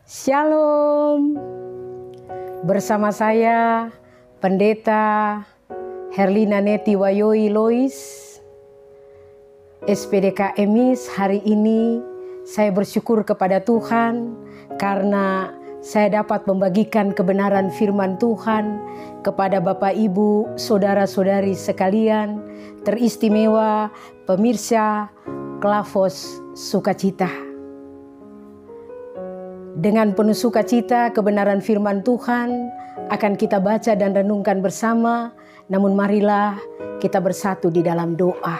Shalom. Bersama saya Pendeta Herlina Neti Wayoi Lois, SPDK Emis. Hari ini saya bersyukur kepada Tuhan karena saya dapat membagikan kebenaran firman Tuhan kepada Bapak Ibu, saudara-saudari sekalian, teristimewa pemirsa Klavos Sukacita. Dengan penuh sukacita kebenaran firman Tuhan akan kita baca dan renungkan bersama. Namun marilah kita bersatu di dalam doa.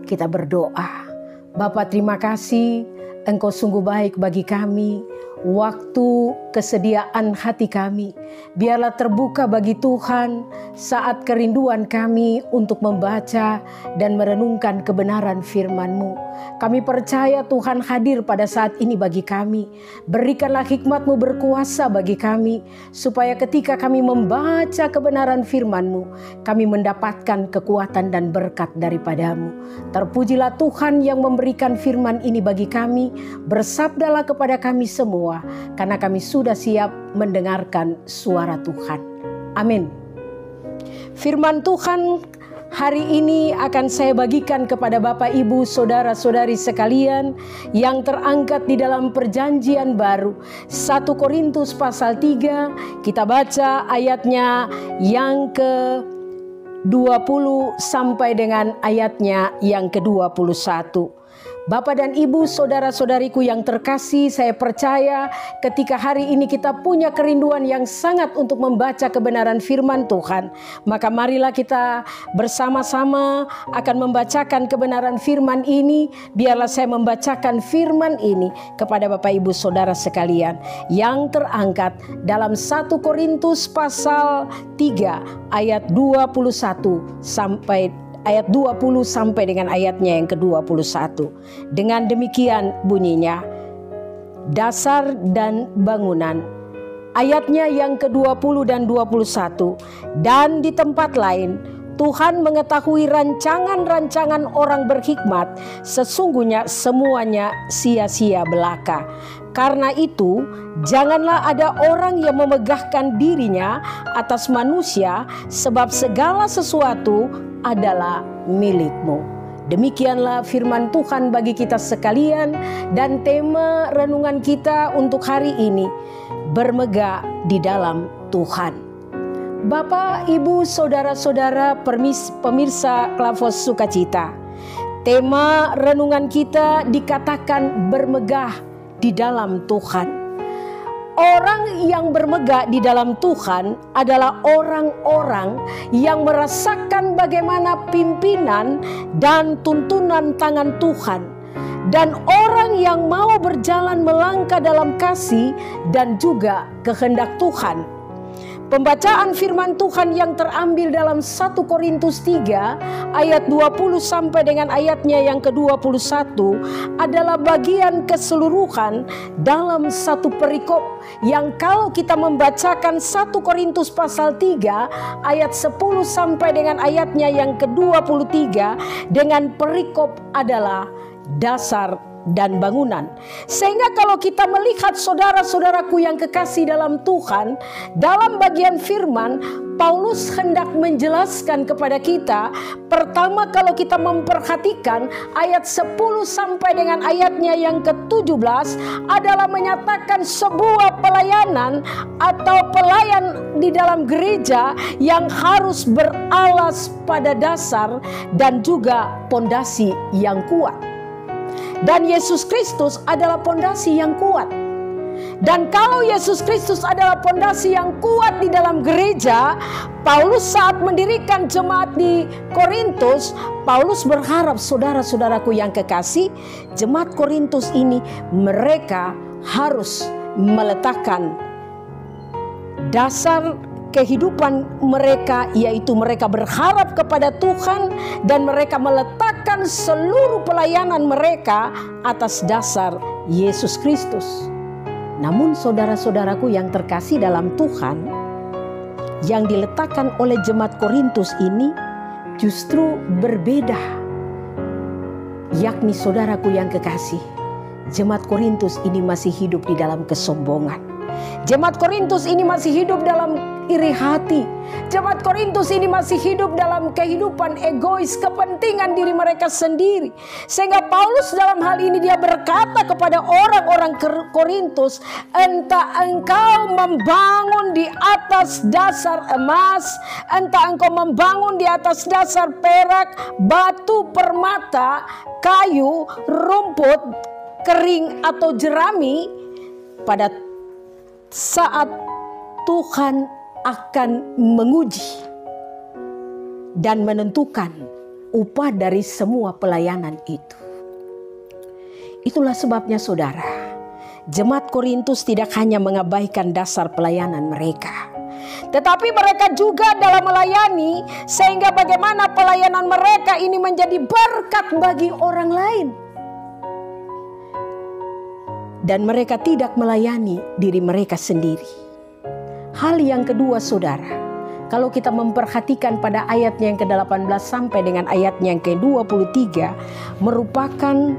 Kita berdoa. Bapa, terima kasih, Engkau sungguh baik bagi kami. Waktu kesediaan hati kami biarlah terbuka bagi Tuhan saat kerinduan kami untuk membaca dan merenungkan kebenaran firman-Mu. Kami percaya Tuhan hadir pada saat ini bagi kami. Berikanlah hikmat-Mu berkuasa bagi kami, supaya ketika kami membaca kebenaran firman-Mu, kami mendapatkan kekuatan dan berkat daripada-Mu. Terpujilah Tuhan yang memberikan firman ini bagi kami. Bersabdalah kepada kami semua, karena kami sudah siap mendengarkan suara Tuhan. Amin. Firman Tuhan hari ini akan saya bagikan kepada Bapak Ibu saudara-saudari sekalian yang terangkat di dalam perjanjian baru. 1 Korintus pasal 3, kita baca ayatnya yang ke-20 sampai dengan ayatnya yang ke-21. Bapak dan Ibu, saudara-saudariku yang terkasih, saya percaya ketika hari ini kita punya kerinduan yang sangat untuk membaca kebenaran firman Tuhan, maka marilah kita bersama-sama akan membacakan kebenaran firman ini. Biarlah saya membacakan firman ini kepada Bapak Ibu saudara sekalian yang terangkat dalam 1 Korintus pasal 3 ayat 21 sampai ayat 20 sampai dengan ayatnya yang ke-21. Dengan demikian bunyinya, dasar dan bangunan. Ayatnya yang ke-20 dan 21. Dan di tempat lain, Tuhan mengetahui rancangan-rancangan orang berhikmat, sesungguhnya semuanya sia-sia belaka. Karena itu, janganlah ada orang yang memegahkan dirinya atas manusia, sebab segala sesuatu adalah milikmu. Demikianlah firman Tuhan bagi kita sekalian, dan tema renungan kita untuk hari ini, bermegah di dalam Tuhan. Bapak, Ibu, saudara-saudara pemirsa Klavos Sukacita, tema renungan kita dikatakan bermegah di dalam Tuhan. Orang yang bermegah di dalam Tuhan adalah orang-orang yang merasakan bagaimana pimpinan dan tuntunan tangan Tuhan, dan orang yang mau berjalan melangkah dalam kasih dan juga kehendak Tuhan. Pembacaan firman Tuhan yang terambil dalam 1 Korintus 3 ayat 20 sampai dengan ayatnya yang ke-21 adalah bagian keseluruhan dalam satu perikop yang kalau kita membacakan 1 Korintus pasal 3 ayat 10 sampai dengan ayatnya yang ke-23 dengan perikop adalah dasar dan bangunan. Sehingga kalau kita melihat saudara-saudaraku yang kekasih dalam Tuhan, dalam bagian firman Paulus hendak menjelaskan kepada kita, pertama kalau kita memperhatikan ayat 10 sampai dengan ayatnya yang ke-17 adalah menyatakan sebuah pelayanan atau pelayan di dalam gereja yang harus beralas pada dasar dan juga pondasi yang kuat. Dan Yesus Kristus adalah pondasi yang kuat. Dan kalau Yesus Kristus adalah pondasi yang kuat di dalam gereja, Paulus saat mendirikan jemaat di Korintus, Paulus berharap saudara-saudaraku yang kekasih, jemaat Korintus ini mereka harus meletakkan dasar kehidupan mereka, yaitu mereka berharap kepada Tuhan dan mereka meletakkan seluruh pelayanan mereka atas dasar Yesus Kristus. Namun saudara-saudaraku yang terkasih dalam Tuhan, yang diletakkan oleh jemaat Korintus ini justru berbeda. Yakni saudaraku yang kekasih, jemaat Korintus ini masih hidup di dalam kesombongan. Jemaat Korintus ini masih hidup dalam iri hati. Jemaat Korintus ini masih hidup dalam kehidupan egois, kepentingan diri mereka sendiri. Sehingga Paulus dalam hal ini dia berkata kepada orang-orang Korintus, entah engkau membangun di atas dasar emas, entah engkau membangun di atas dasar perak, batu, permata, kayu, rumput, kering atau jerami, pada saat Tuhan akan menguji dan menentukan upah dari semua pelayanan itu. Itulah sebabnya saudara, jemaat Korintus tidak hanya mengabaikan dasar pelayanan mereka, tetapi mereka juga dalam melayani, sehingga bagaimana pelayanan mereka ini menjadi berkat bagi orang lain. Dan mereka tidak melayani diri mereka sendiri. Hal yang kedua saudara, kalau kita memperhatikan pada ayatnya yang ke-18 sampai dengan ayatnya yang ke-23, merupakan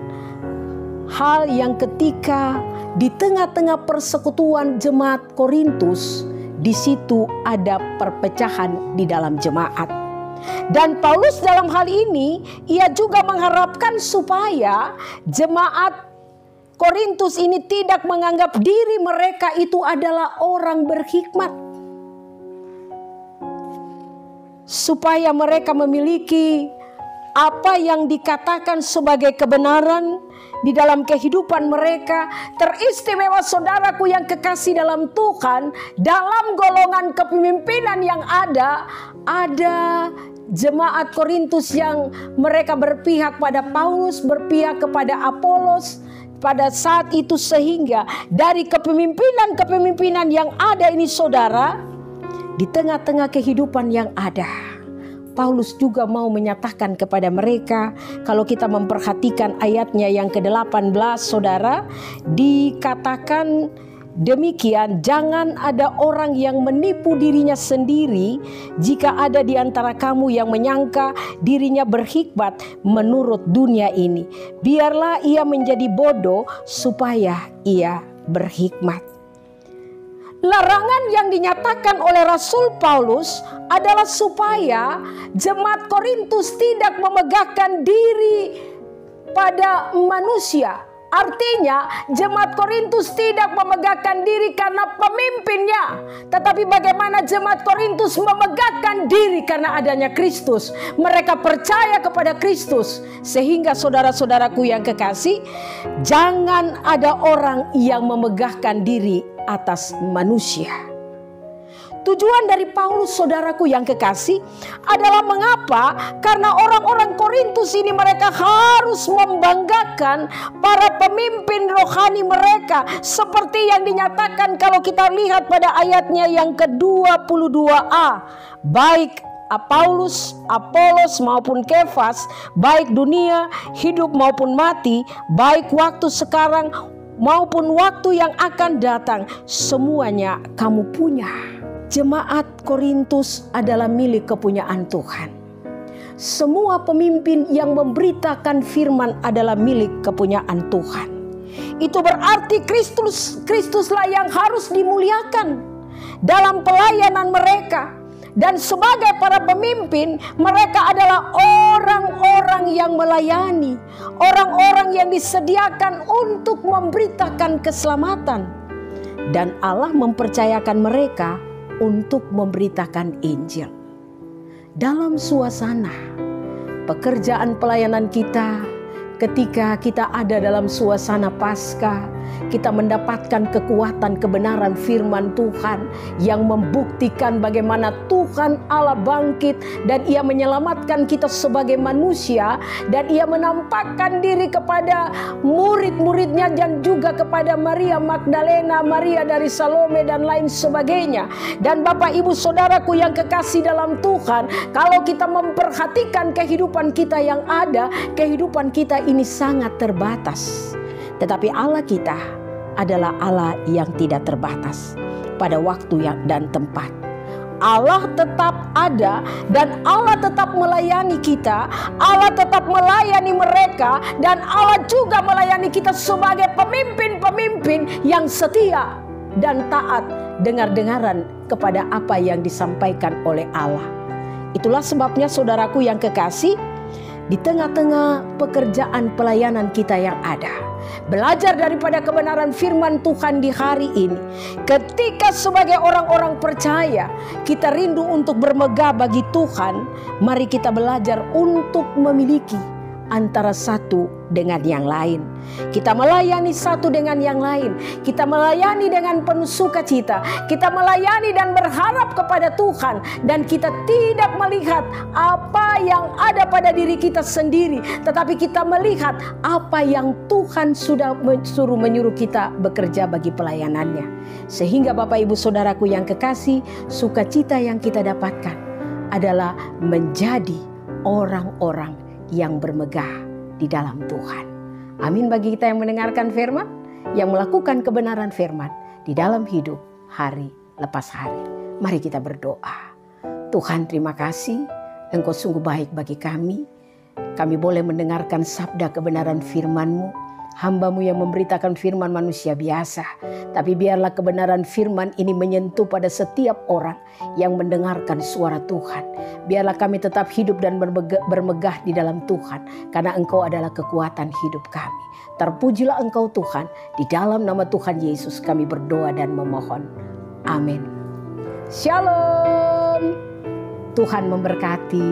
hal yang ketika di tengah-tengah persekutuan jemaat Korintus, di situ ada perpecahan di dalam jemaat. Dan Paulus dalam hal ini, ia juga mengharapkan supaya jemaat Korintus ini tidak menganggap diri mereka itu adalah orang berhikmat, supaya mereka memiliki apa yang dikatakan sebagai kebenaran di dalam kehidupan mereka. Teristimewa saudaraku yang kekasih dalam Tuhan, dalam golongan kepemimpinan yang ada jemaat Korintus yang mereka berpihak pada Paulus, berpihak kepada Apolos pada saat itu, sehingga dari kepemimpinan yang ada ini saudara, di tengah-tengah kehidupan yang ada, Paulus juga mau menyatakan kepada mereka. Kalau kita memperhatikan ayatnya yang ke-18 saudara, dikatakan demikian, jangan ada orang yang menipu dirinya sendiri. Jika ada di antara kamu yang menyangka dirinya berhikmat menurut dunia ini, biarlah ia menjadi bodoh supaya ia berhikmat. Larangan yang dinyatakan oleh Rasul Paulus adalah supaya jemaat Korintus tidak memegahkan diri pada manusia. Artinya jemaat Korintus tidak memegahkan diri karena pemimpinnya, tetapi bagaimana jemaat Korintus memegahkan diri karena adanya Kristus. Mereka percaya kepada Kristus. Sehingga saudara-saudaraku yang kekasih, jangan ada orang yang memegahkan diri atas manusia. Tujuan dari Paulus saudaraku yang kekasih adalah mengapa? Karena orang-orang Korintus ini mereka harus membanggakan para pemimpin rohani mereka. Seperti yang dinyatakan kalau kita lihat pada ayatnya yang ke-22a. Baik Paulus, Apolos maupun Kefas, baik dunia, hidup maupun mati, baik waktu sekarang maupun waktu yang akan datang, semuanya kamu punya. Jemaat Korintus adalah milik kepunyaan Tuhan. Semua pemimpin yang memberitakan firman adalah milik kepunyaan Tuhan. Itu berarti Kristuslah yang harus dimuliakan dalam pelayanan mereka. Dan sebagai para pemimpin, mereka adalah orang-orang yang melayani, orang-orang yang disediakan untuk memberitakan keselamatan. Dan Allah mempercayakan mereka untuk memberitakan Injil. Dalam suasana pekerjaan pelayanan kita, ketika kita ada dalam suasana Paskah, kita mendapatkan kekuatan kebenaran firman Tuhan yang membuktikan bagaimana Tuhan Allah bangkit dan Ia menyelamatkan kita sebagai manusia, dan Ia menampakkan diri kepada murid-muridnya dan juga kepada Maria Magdalena, Maria dari Salome dan lain sebagainya. Dan Bapak Ibu Saudaraku yang kekasih dalam Tuhan, kalau kita memperhatikan kehidupan kita yang ada, kehidupan kita ini sangat terbatas. Tetapi Allah kita adalah Allah yang tidak terbatas pada waktu dan tempat. Allah tetap ada dan Allah tetap melayani kita. Allah tetap melayani mereka, dan Allah juga melayani kita sebagai pemimpin-pemimpin yang setia. dan taat dengar-dengaran kepada apa yang disampaikan oleh Allah. Itulah sebabnya saudaraku yang kekasih, di tengah-tengah pekerjaan pelayanan kita yang ada, belajar daripada kebenaran firman Tuhan di hari ini. Ketika sebagai orang-orang percaya kita rindu untuk bermegah bagi Tuhan, mari kita belajar untuk memiliki antara satu dengan yang lain. Kita melayani satu dengan yang lain. Kita melayani dengan penuh sukacita. Kita melayani dan berharap kepada Tuhan. Dan kita tidak melihat apa yang ada pada diri kita sendiri, tetapi kita melihat apa yang Tuhan sudah menyuruh kita bekerja bagi pelayanannya. Sehingga Bapak Ibu Saudaraku yang kekasih, sukacita yang kita dapatkan adalah menjadi orang-orang yang bermegah di dalam Tuhan. Amin bagi kita yang mendengarkan firman, yang melakukan kebenaran firman di dalam hidup hari lepas hari. Mari kita berdoa. Tuhan, terima kasih, Engkau sungguh baik bagi kami. Kami boleh mendengarkan sabda kebenaran firman-Mu. Hamba-Mu yang memberitakan firman manusia biasa, tapi biarlah kebenaran firman ini menyentuh pada setiap orang yang mendengarkan suara Tuhan. Biarlah kami tetap hidup dan bermegah di dalam Tuhan, karena Engkau adalah kekuatan hidup kami. Terpujilah Engkau Tuhan, di dalam nama Tuhan Yesus kami berdoa dan memohon. Amin. Shalom. Tuhan memberkati.